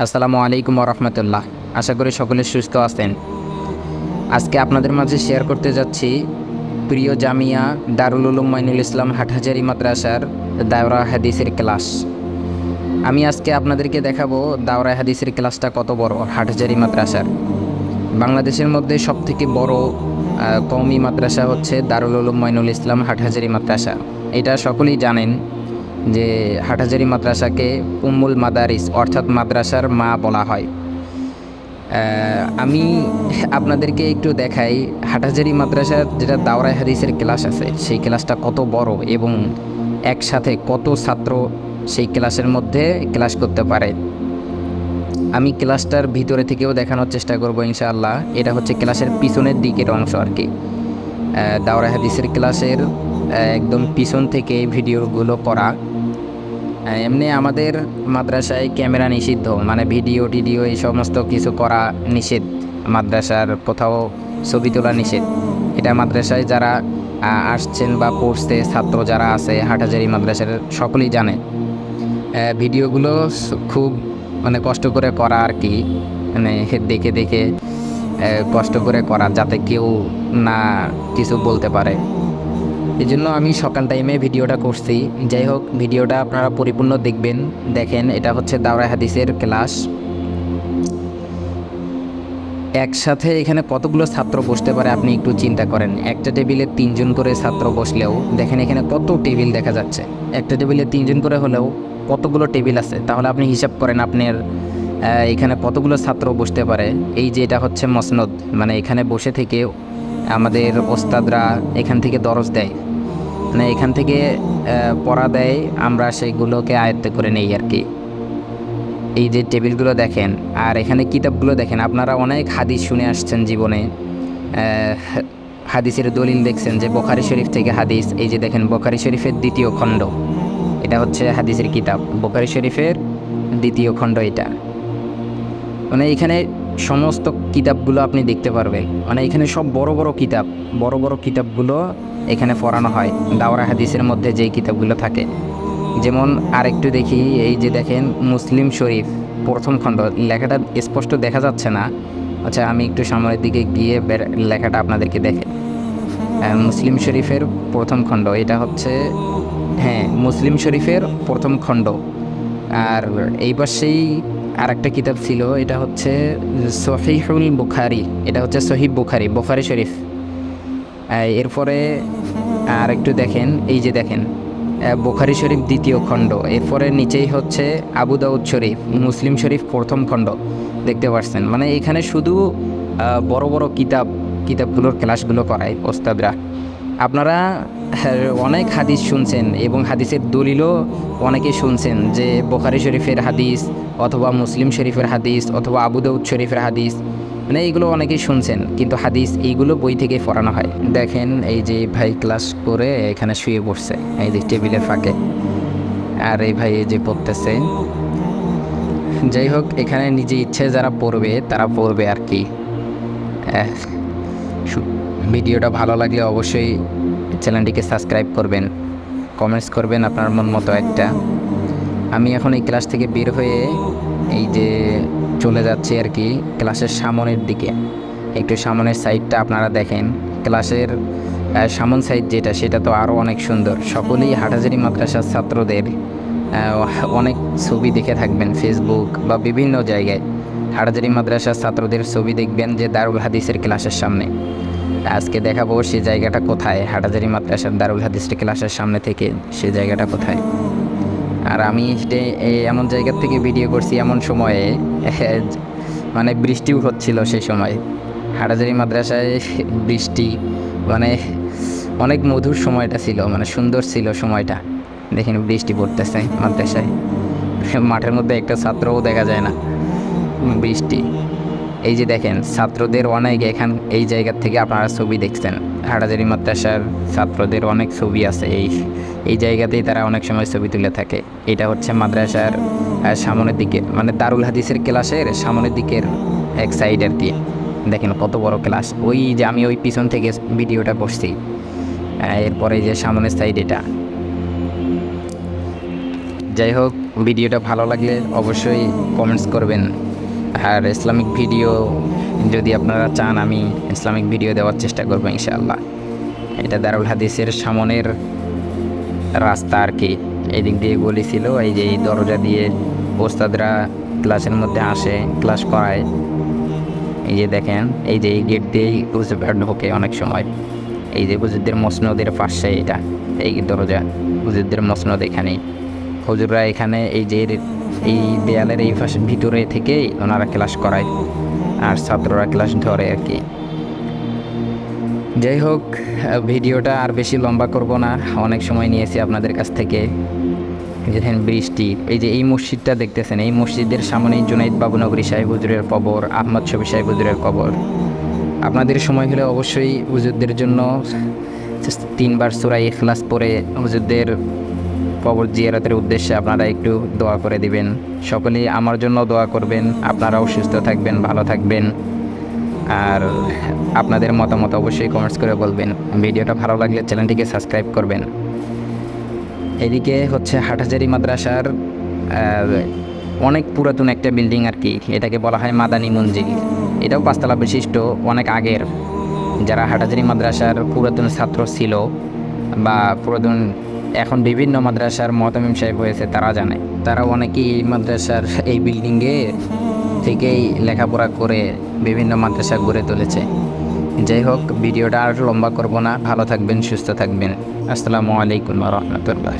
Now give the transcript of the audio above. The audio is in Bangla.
আসসালামু আলাইকুম রহমতুল্লাহ। আশা করি সকলে সুস্থ আছেন। আজকে আপনাদের মাঝে শেয়ার করতে যাচ্ছি প্রিয় জামিয়া দারুল উলুম মাইনুল ইসলাম হাটহাজারী মাদ্রাসার দাওরা হাদিসের ক্লাস। আমি আজকে আপনাদেরকে দেখাবো দাওরা হাদিসের ক্লাসটা কত বড় হাটহাজারী মাদ্রাসার। বাংলাদেশের মধ্যে সবথেকে বড় কওমি মাদ্রাসা হচ্ছে দারুল উলুম মাইনুল ইসলাম হাটহাজারী মাদ্রাসা। এটা সকলেই জানেন যে হাটহাজারী মাদ্রাসাকে উম্মুল মাদারিস অর্থাৎ মাদ্রাসার মা বলা হয়। আমি আপনাদেরকে একটু দেখাই হাটহাজারী মাদ্রাসার যেটা দাওরায়ে হাদিসের ক্লাস আছে সেই ক্লাসটা কত বড় এবং একসাথে কত ছাত্র সেই ক্লাসের মধ্যে ক্লাস করতে পারে। আমি ক্লাসটার ভিতরে থেকেও দেখানোর চেষ্টা করব ইনশাআল্লাহ। এটা হচ্ছে ক্লাসের পিছনের দিকের অংশ আর কি। দাওরায়ে হাদিসের ক্লাসের একদম পিছন থেকে ভিডিওগুলো করা। এমনি আমাদের মাদ্রাসায় ক্যামেরা নিষিদ্ধ, মানে ভিডিও টিডিও এই সমস্ত কিছু করা নিষেধ। মাদ্রাসার কোথাও ছবি তোলা নিষেধ। এটা মাদ্রাসায় যারা আসছেন বা পড়ছে ছাত্র যারা আছে হাটহাজারী মাদ্রাসার সকলেই জানে। ভিডিওগুলো খুব কষ্ট করে করা আর কি, দেখে দেখে কষ্ট করে করা যাতে কেউ না কিছু বলতে পারে। এই জন্য আমি সকাল টাইমে ভিডিওটা করছি। যাই হোক, ভিডিওটা আপনারা পরিপূর্ণ দেখবেন। দেখেন, এটা হচ্ছে দাওরায়ে হাদিসের ক্লাস। একসাথে এখানে কতগুলো ছাত্র বসতে পারে আপনি একটু চিন্তা করেন। একটা টেবিলে 3 জন করে ছাত্র বসলেও দেখেন এখানে কত টেবিল দেখা যাচ্ছে। একটা টেবিলে 3 জন করে হলেও কতগুলো টেবিল আছে, তাহলে আপনি হিসাব করেন আপনার এখানে কতগুলো ছাত্র বসতে পারে। এই যে এটা হচ্ছে মসনদ, মানে এখানে বসে থেকে আমাদের ওস্তাদরা এখান থেকে দরজ দেয়, এখান থেকে পড়া দেয়, আমরা সেইগুলোকে আয়ত্ত করে নেই আর কি। এই যে টেবিলগুলো দেখেন আর এখানে কিতাবগুলো দেখেন। আপনারা অনেক হাদিস শুনে আসছেন জীবনে, হাদিসের দলিল দেখছেন যে বুখারী শরীফ থেকে হাদিস। এই যে দেখেন বুখারী শরীফের 2য় খণ্ড, এটা হচ্ছে হাদিসের কিতাব বুখারী শরীফের 2য় খণ্ড। এটা এখানে সমস্ত কিতাবগুলো আপনি দেখতে পারবেন। এখানে সব বড় বড় কিতাবগুলো এখানে পড়ানো হয় দাওরা হাদিসের মধ্যে যেই কিতাবগুলো থাকে। যেমন আরেকটু দেখি, এই যে দেখেন মুসলিম শরীফ 1ম খণ্ড। লেখাটা স্পষ্ট দেখা যাচ্ছে না, আচ্ছা আমি একটু সামনের দিকে গিয়ে লেখাটা আপনাদেরকে দেখে। মুসলিম শরীফের 1ম খণ্ড, এটা হচ্ছে মুসলিম শরীফের 1ম খণ্ড। আর এই পাশেই আরেকটা কিতাব ছিল, এটা হচ্ছে সহিহুল বুখারী, এটা হচ্ছে সহিহ বুখারী শরীফ। এরপরে আর একটু দেখেন, এই যে দেখেন বুখারী শরীফ 2য় খণ্ড। এরপরে নিচেই হচ্ছে আবু দাউদ শরীফ, মুসলিম শরীফ 1ম খণ্ড। দেখতে পাচ্ছেন, এখানে শুধু বড় বড় কিতাবগুলোর ক্লাসগুলো করায় ওস্তাদরা। আপনারা অনেক হাদিস শুনছেন এবং হাদিসের দলিলও অনেকে শুনছেন যে বুখারী শরীফের হাদিস অথবা মুসলিম শরীফের হাদিস অথবা আবু দাউদ শরীফের হাদিস, এইগুলো অনেকেই শুনছেন, কিন্তু হাদিস এইগুলো বই থেকে পড়ানো হয়। দেখেন এই যে ভাই ক্লাস করে এখানে শুয়ে পড়ছে এই যে টেবিলের ফাঁকে, আর এই ভাই এই যে পড়তেছে। যাই হোক, এখানে নিজে ইচ্ছে যারা পড়বে তারা পড়বে আর কি। ভিডিওটা ভালো লাগলে অবশ্যই চ্যানেলটিকে সাবস্ক্রাইব করবেন, কমেন্টস করবেন আপনার মন মতো একটা। আমি এখন এই ক্লাস থেকে বের হয়ে এই যে চলে যাচ্ছি আর কি ক্লাসের সামনের দিকে। একটু সামনের সাইডটা আপনারা দেখেন। ক্লাসের সামন সাইড যেটা, সেটা তো আরও অনেক সুন্দর। সকলেই হাটহাজারী মাদ্রাসার ছাত্রদের অনেক ছবি দেখে থাকবেন ফেসবুক বা বিভিন্ন জায়গায়। হাটহাজারী মাদ্রাসার ছাত্রদের ছবি দেখবেন যে দারুল হাদিসের ক্লাসের সামনে। আজকে দেখাবো সেই জায়গাটা কোথায়, হাটহাজারী মাদ্রাসার দারুল হাদিসের ক্লাসের সামনে থেকে সেই জায়গাটা কোথায়। আর আমি এমন জায়গার থেকে ভিডিও করছি এমন সময়ে বৃষ্টিও হচ্ছিল সেই সময়। হাটহাজারী মাদ্রাসায় বৃষ্টি, অনেক মধুর সময়টা ছিল, সুন্দর ছিল সময়টা। দেখেন বৃষ্টি পড়তেছে মাদ্রাসায়, মাঠের মধ্যে একটা ছাত্রও দেখা যায় না, বৃষ্টি। এই যে দেখেন ছাত্রদের অনেক এই জায়গার থেকে আপনারা ছবি দেখছেন। হাটহাজারী মাদ্রাসার ছাত্রদের অনেক ছবি আছে এই জায়গাতেই, তারা অনেক সময় ছবি তুলে থাকে। এটা হচ্ছে মাদ্রাসার সামনের দিকে, দারুল হাদিসের ক্লাসের সামনের দিকের এক সাইড আর কি। দেখেন কত বড় ক্লাস। ওই যে আমি ওই পিছন থেকে ভিডিওটা করছি, এরপরে যে সামনের সাইড এটা। যাই হোক, ভিডিওটা ভালো লাগলে অবশ্যই কমেন্টস করবেন। আর ইসলামিক ভিডিও যদি আপনারা চান, আমি ইসলামিক ভিডিও দেওয়ার চেষ্টা করবো ইনশাআল্লাহ। এটা দারুল হাদিসের সামনের রাস্তা আর কি, এদিক দিয়ে গলি ছিল, এই যে এই দরজা দিয়ে ওস্তাদরা ক্লাসের মধ্যে আসে, ক্লাস করায়। এই যে দেখেন, এই যে এই গেট দিয়েই হুজুররা ঢোকে অনেক সময়। এই যে হুজুরদের মসনদের পাশে এটা, এই দরজা হুজুরদের মসনদ এখানেই। হুজুররা এখানে এই যে এই দেয়ালের এই পাশে ভিতরে থেকেই ওনারা ক্লাস করায়, আর ছাত্ররা ক্লাস ধরে আর কি। যাই হোক, ভিডিওটা আর বেশি লম্বা করব না, অনেক সময় নিয়েছি আপনাদের কাছ থেকে। দেখেন বৃষ্টি, এই যে এই মসজিদটা দেখতেছেন, এই মসজিদের সামনেই জুনাইদ বাবুনগরী সাহেব হুজুরের কবর, আহমদ শফি সাহেব হুজুরের কবর। আপনাদের সময় হলে অবশ্যই হুজুরদের জন্য 3 বার সূরা ইখলাস পড়ে হুজুরদের কবর জিয়ারতের উদ্দেশ্যে আপনারা একটু দোয়া করে দিবেন। সকলেই আমার জন্য দোয়া করবেন, আপনারাও সুস্থ থাকবেন, ভালো থাকবেন। আর আপনাদের মতামত অবশ্যই কমেন্টস করে বলবেন। ভিডিওটা ভালো লাগলে চ্যানেলটিকে সাবস্ক্রাইব করবেন। এদিকে হচ্ছে হাটহাজারী মাদ্রাসার অনেক পুরাতন একটা বিল্ডিং আর কি, এটাকে বলা হয় মাদানী মঞ্জিল। এটাও 5 তলা বিশিষ্ট, অনেক আগের। যারা হাটহাজারী মাদ্রাসার পুরাতন ছাত্র ছিল বা পুরাতন এখন বিভিন্ন মাদ্রাসার মুতামিম সাহেব হয়েছে, তারা জানে। তারা অনেকেই এই মাদ্রাসার এই বিল্ডিংয়ে থেকেই লেখাপড়া করে বিভিন্ন মাদ্রাসা গড়ে তুলেছে। যাই হোক, ভিডিওটা আর লম্বা করব না, ভালো থাকবেন, সুস্থ থাকবেন। আসসালামু আলাইকুম ওয়া রাহমাতুল্লাহ।